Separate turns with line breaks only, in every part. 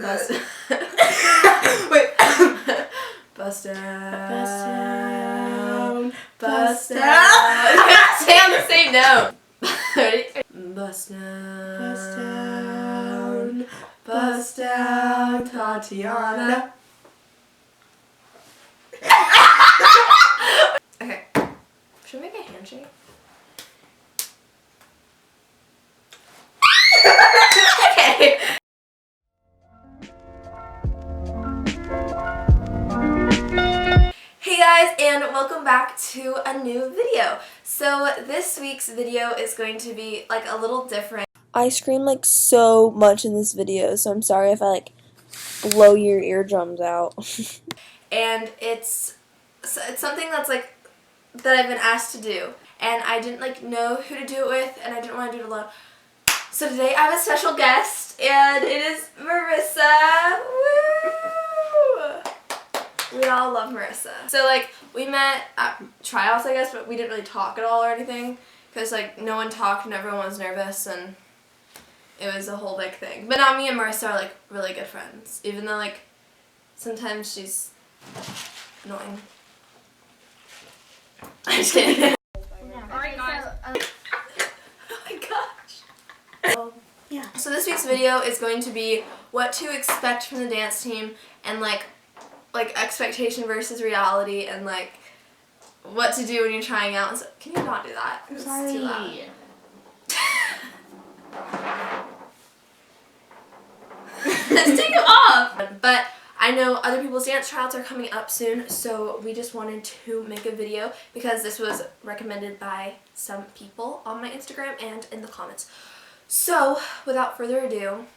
Bust.
Wait.
Bust down.
Bust down.
Bust down. I gotta stay on the same note. Ready? Bust down.
Bust down.
Bust down, Tatiana. Okay. Should we make a handshake? Okay. Hey guys, and welcome back to a new video. So this week's video is going to be like a little different.
I scream like so much in this video, so I'm sorry if I like blow your eardrums out.
And it's something that's like that I've been asked to do, and I didn't like know who to do it with, and I didn't want to do it alone. So today I have a special guest, and it is Marissa. Woo! We all love Marissa. So like we met at tryouts, I guess, but we didn't really talk at all or anything because like no one talked and everyone was nervous, and it was a whole big thing. But now me and Marissa are like really good friends, even though like sometimes she's annoying. I'm just kidding.
Alright guys.
Oh my gosh.
Yeah.
So this week's video is going to be what to expect from the dance team, and like expectation versus reality, and like what to do when you're trying out. So, can you not do that?
I'm
It's
sorry.
too loud. Let's take it off. But I know other people's dance tryouts are coming up soon, so we just wanted to make a video because this was recommended by some people on my Instagram and in the comments. So without further ado,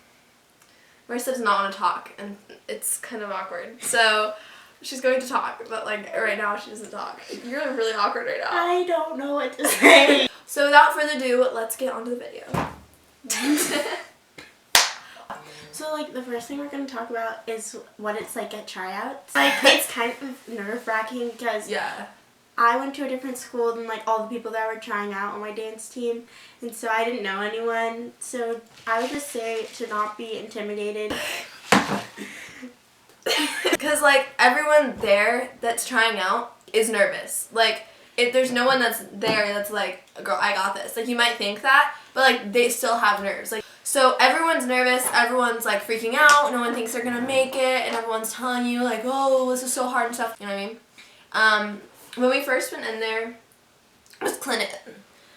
Marissa does not want to talk, and it's kind of awkward. So she's going to talk, but like right now she doesn't talk. You're really awkward right now.
I don't know what to say.
So without further ado, let's get on to the video.
So like the first thing we're going to talk about is what it's like at tryouts. Like it's kind of nerve-wracking because
Yeah.
I went to a different school than like all the people that were trying out on my dance team, and so I didn't know anyone. So I would just say to not be intimidated.
Because like everyone there that's trying out is nervous. Like if there's no one that's there that's like, girl, I got this. Like you might think that, but like they still have nerves. Like so everyone's nervous, everyone's like freaking out, no one thinks they're gonna make it, and everyone's telling you like, oh, this is so hard and stuff. You know what I mean? When we first went in there, it was clinic.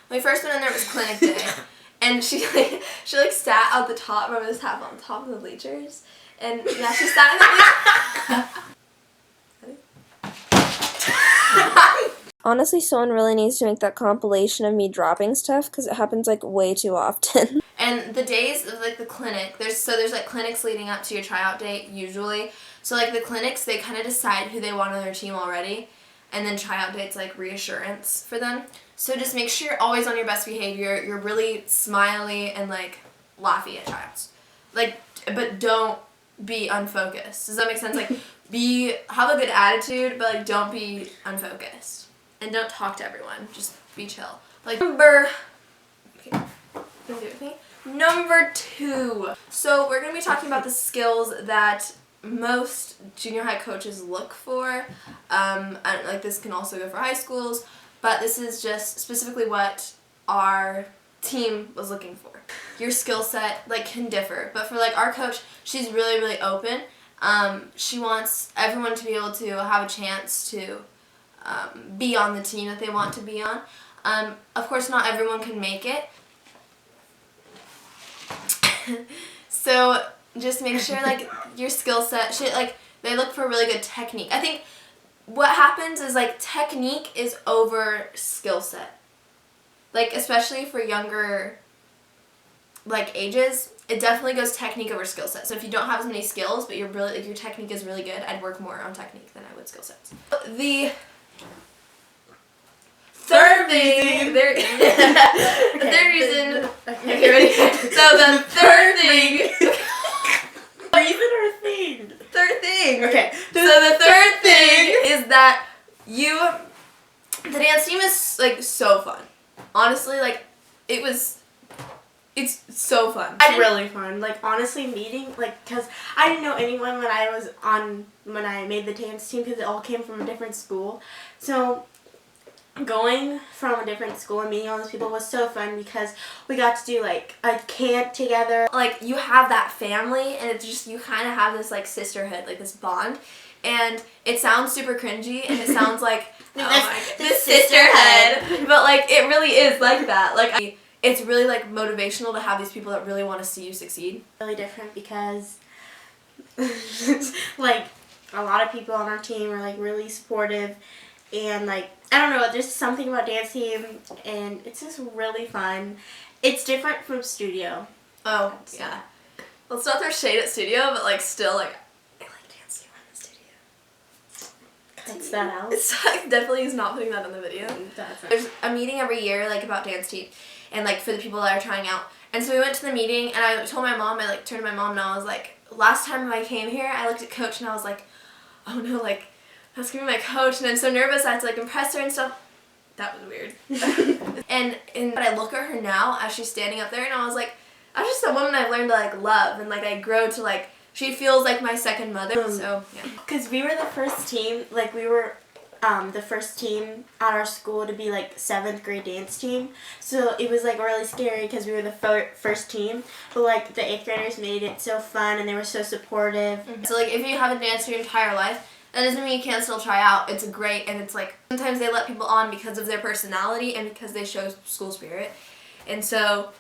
When we first went in there, it was clinic day, and she sat at the top. Remember this happened on top of the bleachers, and yeah, she sat in the bleachers.
Honestly, someone really needs to make that compilation of me dropping stuff because it happens like way too often.
And the days of like the clinic, there's like clinics leading up to your tryout date usually. So like the clinics, they kind of decide who they want on their team already. And then tryout date's like reassurance for them. So just make sure you're always on your best behavior. You're really smiley and like laughy at tryouts. Like, but don't be unfocused. Does that make sense? Like, have a good attitude, but like don't be unfocused. And don't talk to everyone. Just be chill. Like Number 2. So we're gonna be talking about the skills that most junior high coaches look for. And like this can also go for high schools, but this is just specifically what our team was looking for. Your skill set like can differ, but for like our coach, she's really, really open. She wants everyone to be able to have a chance to be on the team that they want to be on. Of course, not everyone can make it. So just make sure like your skill set, they look for really good technique. I think what happens is like technique is over skill set. Like especially for younger like ages, it definitely goes technique over skill set. So if you don't have as many skills, but you're really like your technique is really good, I'd work more on technique than I would skill sets. The third thing, the third reason. Okay, ready? So the third thing. Third thing.
Okay.
So the third thing is that the dance team is like so fun. Honestly, like it was It's so fun.
It's really fun. Like, honestly, meeting, like, because I didn't know anyone when I made the dance team, because it all came from a different school. So going from a different school and meeting all those people was so fun, because we got to do, like, a camp together.
Like, you have that family, and it's just, you kind of have this, like, sisterhood, like, this bond. And it sounds super cringy, and it sounds like, this sisterhood. But, like, it really is like that. Like, it's really, like, motivational to have these people that really want to see you succeed.
Really different, because, like, a lot of people on our team are, like, really supportive. And, like, I don't know, there's something about dance team, and it's just really fun. It's different from studio.
Oh, yeah. Let's not throw shade at studio, but, like, still, like, I like dance team in the studio.
Cuts that out.
It's definitely is not putting that in the video. There's a meeting every year, like, about dance team, and, like, for the people that are trying out. And so we went to the meeting, and I told my mom, I, like, turned to my mom, and I was like, last time I came here, I looked at Coach, and I was like, oh, no, like, that's gonna be my coach, and I'm so nervous I had to, like, impress her and stuff. That was weird. But I look at her now as she's standing up there, and I was like, that's just a woman I've learned to, like, love, and, like, I grow to, like, she feels like my second mother, so, yeah.
Because we were the first team, like, we were the first team at our school to be, like, 7th grade dance team, so it was, like, really scary because we were the first team, but, like, the 8th graders made it so fun, and they were so supportive.
Mm-hmm. So, like, if you haven't danced your entire life, that doesn't mean you can't still try out. It's great, and it's like, sometimes they let people on because of their personality and because they show school spirit. And so,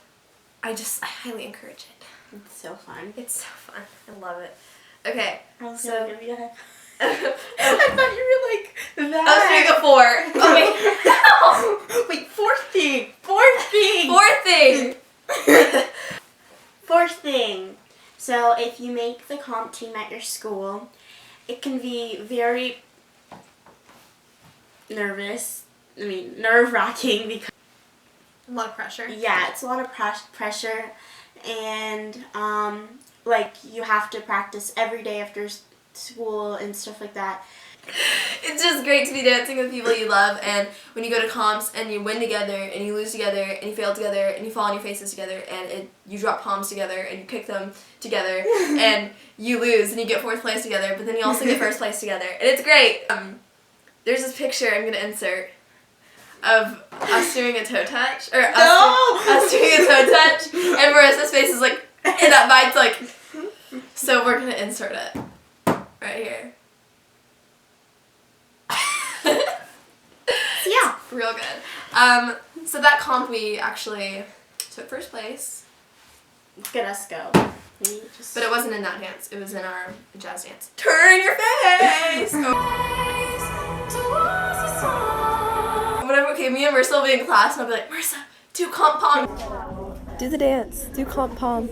I highly encourage it.
It's so fun.
It's so fun. I love it. Okay,
I was
so...
gonna give you a I thought you were like that.
I was doing a 4. Okay.
Wait, fourth thing. Fourth thing. Fourth thing. So, if you make the comp team at your school, it can be very nerve-wracking, because
A lot of pressure.
yeah, it's a lot of pressure, and like, you have to practice every day after school and stuff like that.
It's just great to be dancing with people you love, and when you go to comps and you win together and you lose together and you fail together and you fall on your faces together and you drop palms together and you kick them together and you lose and you get 4th place together, but then you also get 1st place together, and it's great. There's this picture I'm going to insert of us doing a toe touch, or us doing a toe touch, and Marissa's face is like, and that vibe's like, so we're going to insert it right here.
Yeah.
Real good. So that comp we actually took 1st place.
Look at us go.
But it wasn't in that dance. It was in our jazz dance. Turn your face! Whatever, okay, me and Marissa will be in class and I'll be like, Marissa, do comp palm.
Do the dance. Do comp palm.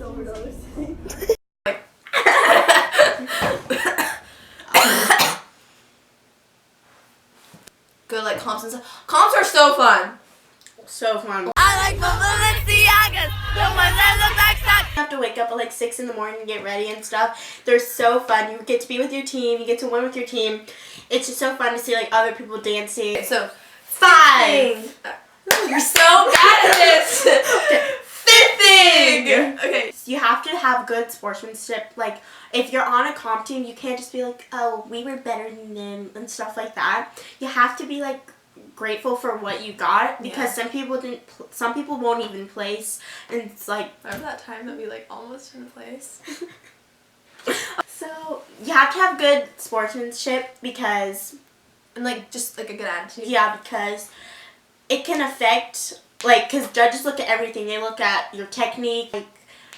Good, like, comps and stuff. Comps are so fun.
So fun.
I like my Balenciagas. The ones that look like socks.
You have to wake up at like 6 in the morning and get ready and stuff. They're so fun. You get to be with your team. You get to win with your team. It's just so fun to see, like, other people dancing.
Okay, so 5. You're so bad at this. 5th thing. Okay.
You have to have good sportsmanship. Like, if you're on a comp team, you can't just be like, oh, we were better than them and stuff like that. You have to be, like, grateful for what you got, because some people won't even place, and it's like,
remember that time that we, like, almost didn't place?
So you have to have good sportsmanship, because,
and, like, just, like, a good attitude.
Yeah, because it can affect, like, because judges look at everything. They look at your technique, like,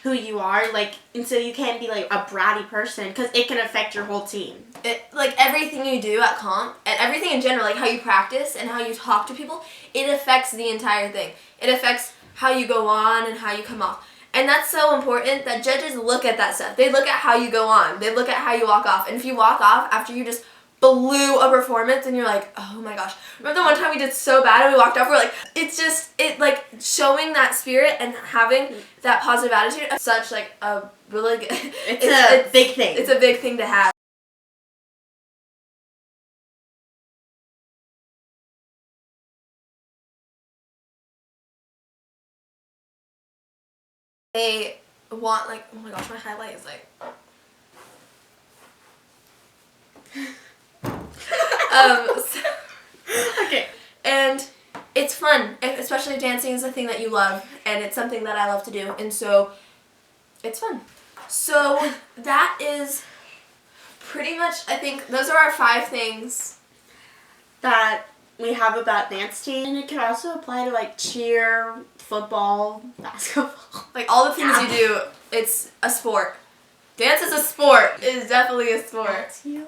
who you are, like, and so you can't be, like, a bratty person, because it can affect your whole team.
Like, everything you do at comp, and everything in general, like, how you practice and how you talk to people, it affects the entire thing. It affects how you go on and how you come off. And that's so important that judges look at that stuff. They look at how you go on. They look at how you walk off. And if you walk off after you just blew a performance and you're like, oh my gosh. Remember the one time we did so bad and we walked off, we're like, it's just, like, showing that spirit and having that positive attitude is such, like, a really good,
it's a big thing.
It's a big thing to have. they want like, oh my gosh, my highlight is like
Okay.
And it's fun, especially if dancing is a thing that you love, and it's something that I love to do, and so it's fun. So that is pretty much, I think, those are our 5 things
that we have about dance team. And it can also apply to like cheer, football, basketball.
Like all the things you do, it's a sport. Dance is a sport. It is definitely a sport.
That's you.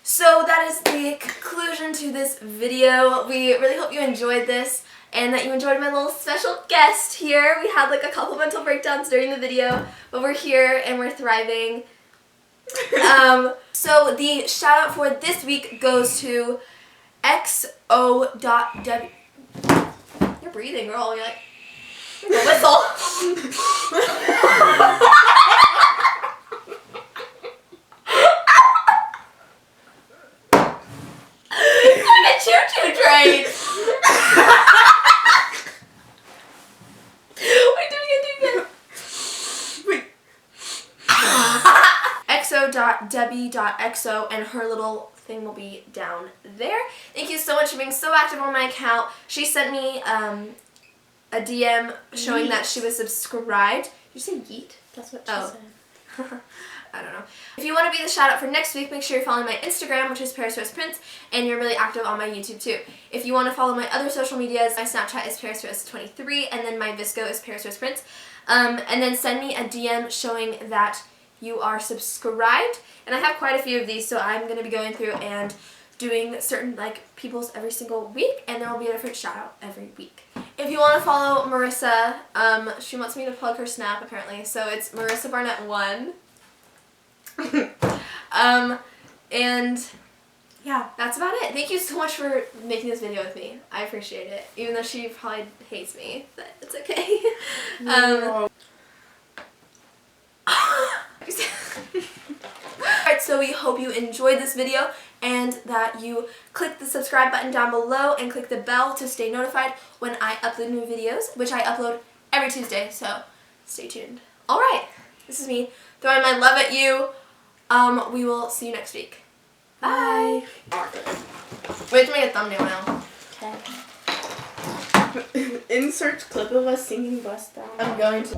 So that is the conclusion to this video. We really hope you enjoyed this and that you enjoyed my little special guest here. We had like a couple mental breakdowns during the video, but we're here and we're thriving. So the shout out for this week goes to xo.w. You're breathing, girl. You're like, a whistle. Like a choo-choo train. Wait, do it again.
Wait.
xo.debbie.xo and her little thing will be down there. Thank you so much for being so active on my account. She sent me a DM showing that she was subscribed. Did you say yeet?
That's what she said.
I don't know. If you want to be the shout out for next week, make sure you're following my Instagram, which is parisroseprince, and you're really active on my YouTube too. If you want to follow my other social medias, my Snapchat is parisrose23, and then my vsco is parisroseprince. And then send me a DM showing that you are subscribed. And I have quite a few of these, so I'm going to be going through and doing certain like people's every single week, and there will be a different shout out every week. If you want to follow Marissa, she wants me to plug her Snap apparently, so it's Marissa Barnett 1. And yeah, that's about it. Thank you so much for making this video with me. I appreciate it, even though she probably hates me, but it's okay. Alright, so we hope you enjoyed this video and that you click the subscribe button down below and click the bell to stay notified when I upload new videos, which I upload every Tuesday, so stay tuned. Alright, this is me throwing my love at you. We will see you next week. Bye! We have to make a thumbnail now.
Okay. Insert clip of us singing Bust Down.
I'm going to.